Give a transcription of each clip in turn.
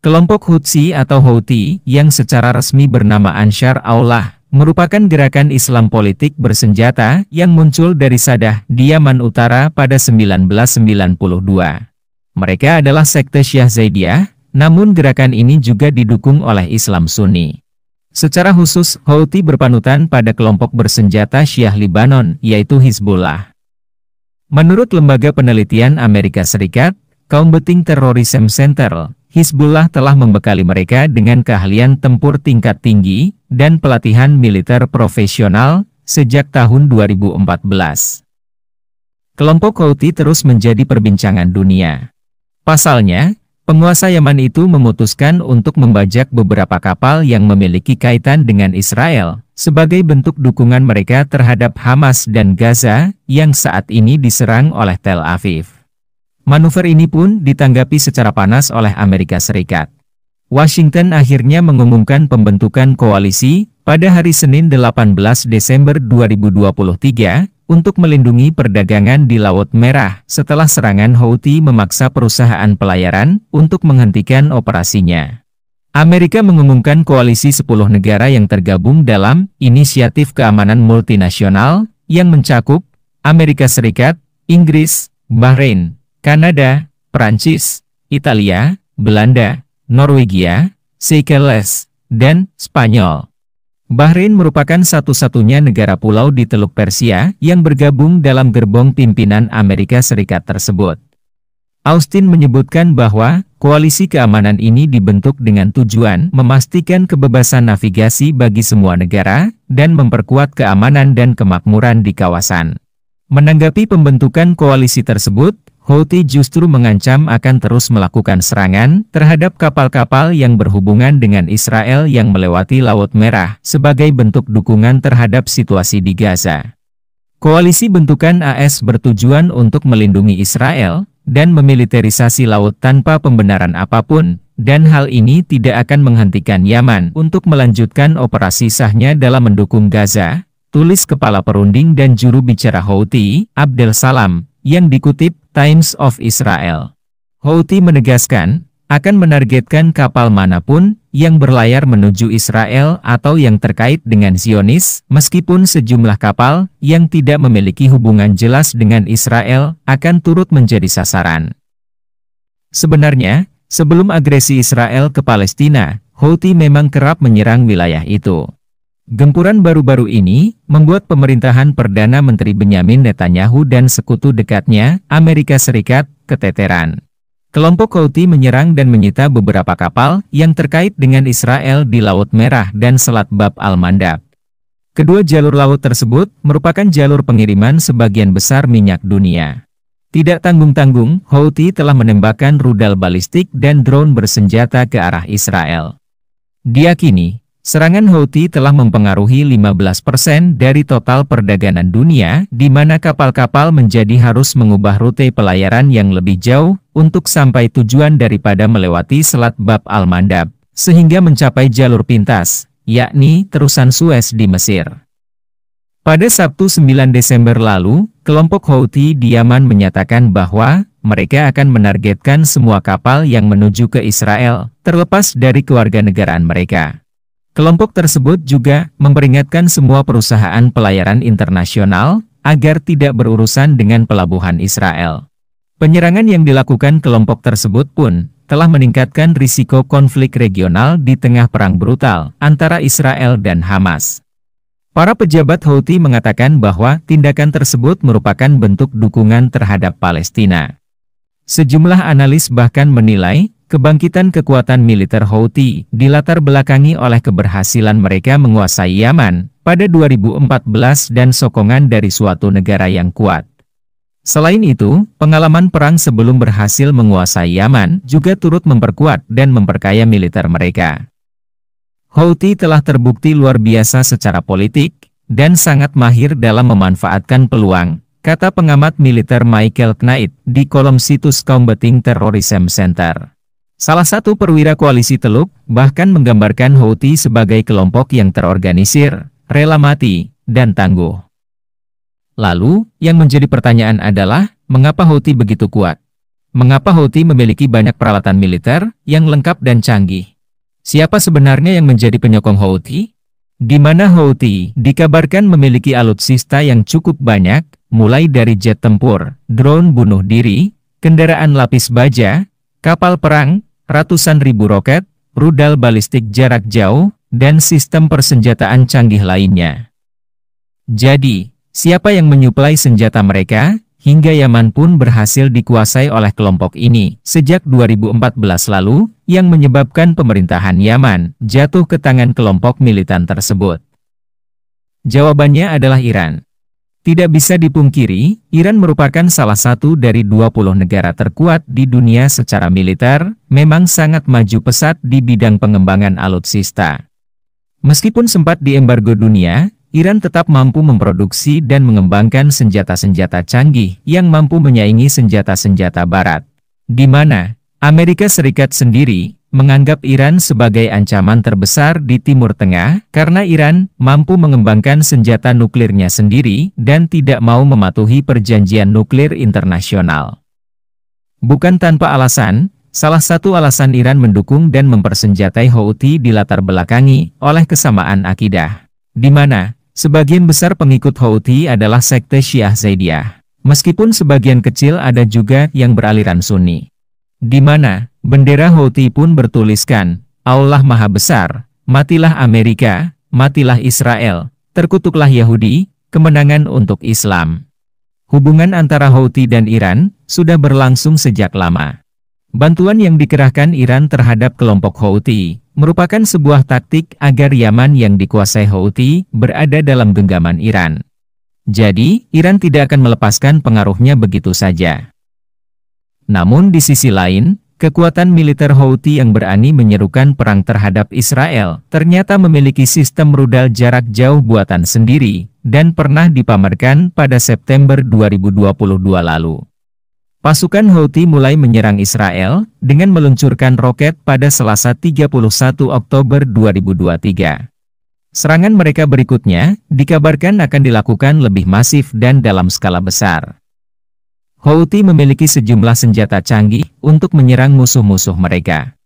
Kelompok Hutsi atau Houthi yang secara resmi bernama Ansar Allah merupakan gerakan Islam politik bersenjata yang muncul dari Sadah di Yaman Utara pada 1992. Mereka adalah sekte Syiah Zaidiyah, namun gerakan ini juga didukung oleh Islam Sunni. Secara khusus, Houthi berpanutan pada kelompok bersenjata Syiah Libanon, yaitu Hizbullah. Menurut Lembaga Penelitian Amerika Serikat, Combating Terrorism Center, Hizbullah telah membekali mereka dengan keahlian tempur tingkat tinggi dan pelatihan militer profesional sejak tahun 2014. Kelompok Houthi terus menjadi perbincangan dunia. Pasalnya, penguasa Yaman itu memutuskan untuk membajak beberapa kapal yang memiliki kaitan dengan Israel sebagai bentuk dukungan mereka terhadap Hamas dan Gaza yang saat ini diserang oleh Tel Aviv. Manuver ini pun ditanggapi secara panas oleh Amerika Serikat. Washington akhirnya mengumumkan pembentukan koalisi pada hari Senin 18 Desember 2023 untuk melindungi perdagangan di Laut Merah setelah serangan Houthi memaksa perusahaan pelayaran untuk menghentikan operasinya. Amerika mengumumkan koalisi 10 negara yang tergabung dalam Inisiatif Keamanan Multinasional yang mencakup Amerika Serikat, Inggris, Bahrain, Kanada, Prancis, Italia, Belanda, Norwegia, Seychelles, dan Spanyol. Bahrain merupakan satu-satunya negara pulau di Teluk Persia yang bergabung dalam gerbong pimpinan Amerika Serikat tersebut. Austin menyebutkan bahwa koalisi keamanan ini dibentuk dengan tujuan memastikan kebebasan navigasi bagi semua negara dan memperkuat keamanan dan kemakmuran di kawasan. Menanggapi pembentukan koalisi tersebut, Houthi justru mengancam akan terus melakukan serangan terhadap kapal-kapal yang berhubungan dengan Israel yang melewati Laut Merah sebagai bentuk dukungan terhadap situasi di Gaza. Koalisi bentukan AS bertujuan untuk melindungi Israel dan memiliterisasi laut tanpa pembenaran apapun, dan hal ini tidak akan menghentikan Yaman untuk melanjutkan operasi sahnya dalam mendukung Gaza, tulis Kepala Perunding dan Juru Bicara Houthi, Abdel Salam, yang dikutip Times of Israel. Houthi menegaskan, akan menargetkan kapal manapun yang berlayar menuju Israel atau yang terkait dengan Zionis, meskipun sejumlah kapal yang tidak memiliki hubungan jelas dengan Israel akan turut menjadi sasaran. Sebenarnya, sebelum agresi Israel ke Palestina, Houthi memang kerap menyerang wilayah itu. Gempuran baru-baru ini membuat pemerintahan Perdana Menteri Benyamin Netanyahu dan sekutu dekatnya, Amerika Serikat, keteteran. Kelompok Houthi menyerang dan menyita beberapa kapal yang terkait dengan Israel di Laut Merah dan Selat Bab al-Mandab. Kedua jalur laut tersebut merupakan jalur pengiriman sebagian besar minyak dunia. Tidak tanggung-tanggung, Houthi telah menembakkan rudal balistik dan drone bersenjata ke arah Israel. Diyakini, serangan Houthi telah mempengaruhi 15% dari total perdagangan dunia, di mana kapal-kapal menjadi harus mengubah rute pelayaran yang lebih jauh untuk sampai tujuan daripada melewati Selat Bab al-Mandab, sehingga mencapai jalur pintas, yakni terusan Suez di Mesir. Pada Sabtu 9 Desember lalu, kelompok Houthi di Yaman menyatakan bahwa mereka akan menargetkan semua kapal yang menuju ke Israel, terlepas dari kewarganegaraan mereka. Kelompok tersebut juga memperingatkan semua perusahaan pelayaran internasional agar tidak berurusan dengan pelabuhan Israel. Penyerangan yang dilakukan kelompok tersebut pun telah meningkatkan risiko konflik regional di tengah perang brutal antara Israel dan Hamas. Para pejabat Houthi mengatakan bahwa tindakan tersebut merupakan bentuk dukungan terhadap Palestina. Sejumlah analis bahkan menilai kebangkitan kekuatan militer Houthi dilatar belakangi oleh keberhasilan mereka menguasai Yaman pada 2014 dan sokongan dari suatu negara yang kuat. Selain itu, pengalaman perang sebelum berhasil menguasai Yaman juga turut memperkuat dan memperkaya militer mereka. Houthi telah terbukti luar biasa secara politik dan sangat mahir dalam memanfaatkan peluang, kata pengamat militer Michael Knight di kolom situs Combating Terrorism Center. Salah satu perwira koalisi Teluk bahkan menggambarkan Houthi sebagai kelompok yang terorganisir, rela mati, dan tangguh. Lalu, yang menjadi pertanyaan adalah, mengapa Houthi begitu kuat? Mengapa Houthi memiliki banyak peralatan militer yang lengkap dan canggih? Siapa sebenarnya yang menjadi penyokong Houthi? Di mana Houthi dikabarkan memiliki alutsista yang cukup banyak, mulai dari jet tempur, drone bunuh diri, kendaraan lapis baja, kapal perang, ratusan ribu roket, rudal balistik jarak jauh, dan sistem persenjataan canggih lainnya. Jadi, siapa yang menyuplai senjata mereka? Hingga Yaman pun berhasil dikuasai oleh kelompok ini sejak 2014 lalu, yang menyebabkan pemerintahan Yaman jatuh ke tangan kelompok militan tersebut. Jawabannya adalah Iran. Tidak bisa dipungkiri, Iran merupakan salah satu dari 20 negara terkuat di dunia secara militer, memang sangat maju pesat di bidang pengembangan alutsista. Meskipun sempat diembargo dunia, Iran tetap mampu memproduksi dan mengembangkan senjata-senjata canggih yang mampu menyaingi senjata-senjata Barat. Di mana Amerika Serikat sendiri menganggap Iran sebagai ancaman terbesar di Timur Tengah karena Iran mampu mengembangkan senjata nuklirnya sendiri dan tidak mau mematuhi perjanjian nuklir internasional. Bukan tanpa alasan, salah satu alasan Iran mendukung dan mempersenjatai Houthi dilatar belakangi oleh kesamaan akidah, di mana sebagian besar pengikut Houthi adalah sekte Syiah Zaidiyah. Meskipun sebagian kecil ada juga yang beraliran Sunni. Di mana bendera Houthi pun bertuliskan, Allah Maha Besar, matilah Amerika, matilah Israel, terkutuklah Yahudi, kemenangan untuk Islam. Hubungan antara Houthi dan Iran sudah berlangsung sejak lama. Bantuan yang dikerahkan Iran terhadap kelompok Houthi merupakan sebuah taktik agar Yaman yang dikuasai Houthi berada dalam genggaman Iran. Jadi, Iran tidak akan melepaskan pengaruhnya begitu saja. Namun di sisi lain, kekuatan militer Houthi yang berani menyerukan perang terhadap Israel ternyata memiliki sistem rudal jarak jauh buatan sendiri dan pernah dipamerkan pada September 2022 lalu. Pasukan Houthi mulai menyerang Israel dengan meluncurkan roket pada Selasa 31 Oktober 2023. Serangan mereka berikutnya dikabarkan akan dilakukan lebih masif dan dalam skala besar. Houthi memiliki sejumlah senjata canggih untuk menyerang musuh-musuh mereka.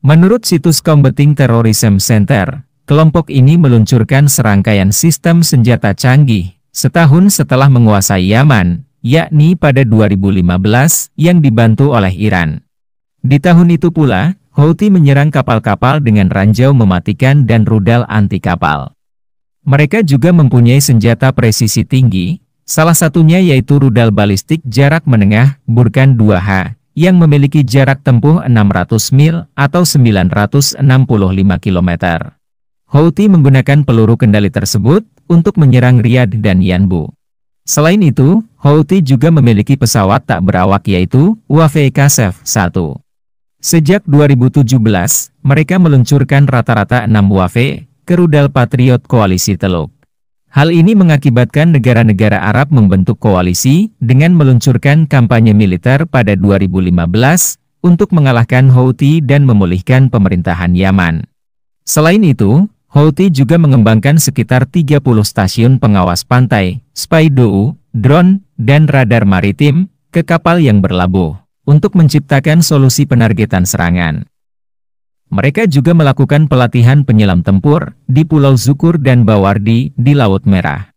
Menurut situs Combating Terrorism Center, kelompok ini meluncurkan serangkaian sistem senjata canggih setahun setelah menguasai Yaman, yakni pada 2015, yang dibantu oleh Iran. Di tahun itu pula, Houthi menyerang kapal-kapal dengan ranjau mematikan dan rudal anti-kapal. Mereka juga mempunyai senjata presisi tinggi, salah satunya yaitu rudal balistik jarak menengah Burkan 2H, yang memiliki jarak tempuh 600 mil atau 965 km. Houthi menggunakan peluru kendali tersebut untuk menyerang Riyadh dan Yanbu. Selain itu, Houthi juga memiliki pesawat tak berawak yaitu UAV Qasef-1. Sejak 2017, mereka meluncurkan rata-rata 6 UAV ke rudal Patriot koalisi Teluk. Hal ini mengakibatkan negara-negara Arab membentuk koalisi dengan meluncurkan kampanye militer pada 2015 untuk mengalahkan Houthi dan memulihkan pemerintahan Yaman. Selain itu, Houthi juga mengembangkan sekitar 30 stasiun pengawas pantai, spy DOU, drone, dan radar maritim ke kapal yang berlabuh untuk menciptakan solusi penargetan serangan. Mereka juga melakukan pelatihan penyelam tempur di Pulau Zukur dan Bawardi di Laut Merah.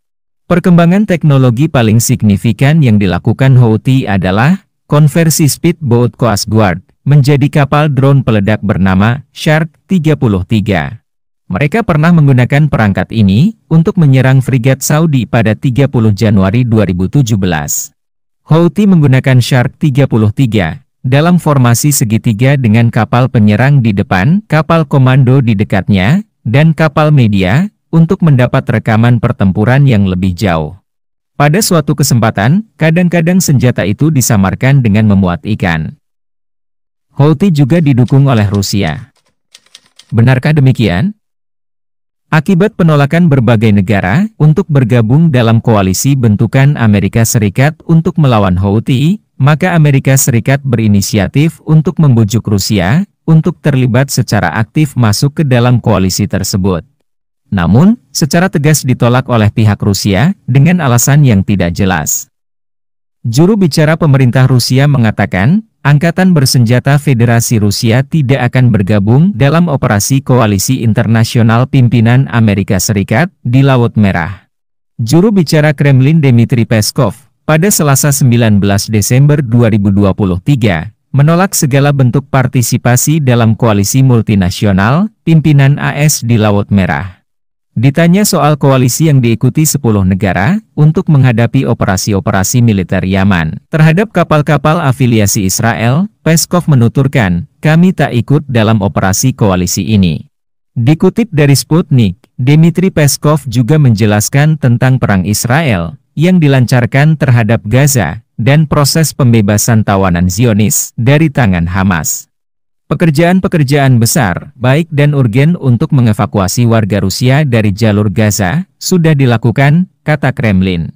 Perkembangan teknologi paling signifikan yang dilakukan Houthi adalah konversi Speedboat Coast Guard menjadi kapal drone peledak bernama Shark 33. Mereka pernah menggunakan perangkat ini untuk menyerang frigat Saudi pada 30 Januari 2017. Houthi menggunakan Shark 33 dalam formasi segitiga dengan kapal penyerang di depan, kapal komando di dekatnya, dan kapal media untuk mendapat rekaman pertempuran yang lebih jauh. Pada suatu kesempatan, kadang-kadang senjata itu disamarkan dengan memuat ikan. Houthi juga didukung oleh Rusia. Benarkah demikian? Akibat penolakan berbagai negara untuk bergabung dalam koalisi bentukan Amerika Serikat untuk melawan Houthi, maka Amerika Serikat berinisiatif untuk membujuk Rusia untuk terlibat secara aktif masuk ke dalam koalisi tersebut. Namun, secara tegas ditolak oleh pihak Rusia dengan alasan yang tidak jelas. Juru bicara pemerintah Rusia mengatakan, Angkatan bersenjata Federasi Rusia tidak akan bergabung dalam operasi koalisi internasional pimpinan Amerika Serikat di Laut Merah. Juru bicara Kremlin Dmitry Peskov, pada Selasa 19 Desember 2023, menolak segala bentuk partisipasi dalam koalisi multinasional pimpinan AS di Laut Merah. Ditanya soal koalisi yang diikuti 10 negara untuk menghadapi operasi-operasi militer Yaman terhadap kapal-kapal afiliasi Israel, Peskov menuturkan, "Kami tak ikut dalam operasi koalisi ini." Dikutip dari Sputnik, Dmitry Peskov juga menjelaskan tentang perang Israel yang dilancarkan terhadap Gaza dan proses pembebasan tawanan Zionis dari tangan Hamas. Pekerjaan-pekerjaan besar, baik dan urgen untuk mengevakuasi warga Rusia dari jalur Gaza, sudah dilakukan, kata Kremlin.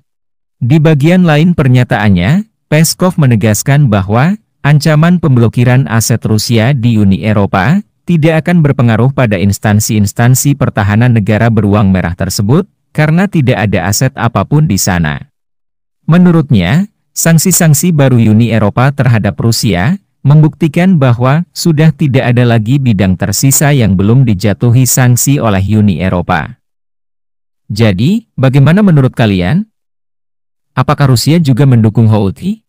Di bagian lain pernyataannya, Peskov menegaskan bahwa ancaman pemblokiran aset Rusia di Uni Eropa tidak akan berpengaruh pada instansi-instansi pertahanan negara beruang merah tersebut, karena tidak ada aset apapun di sana. Menurutnya, sanksi-sanksi baru Uni Eropa terhadap Rusia membuktikan bahwa sudah tidak ada lagi bidang tersisa yang belum dijatuhi sanksi oleh Uni Eropa. Jadi, bagaimana menurut kalian? Apakah Rusia juga mendukung Houthi?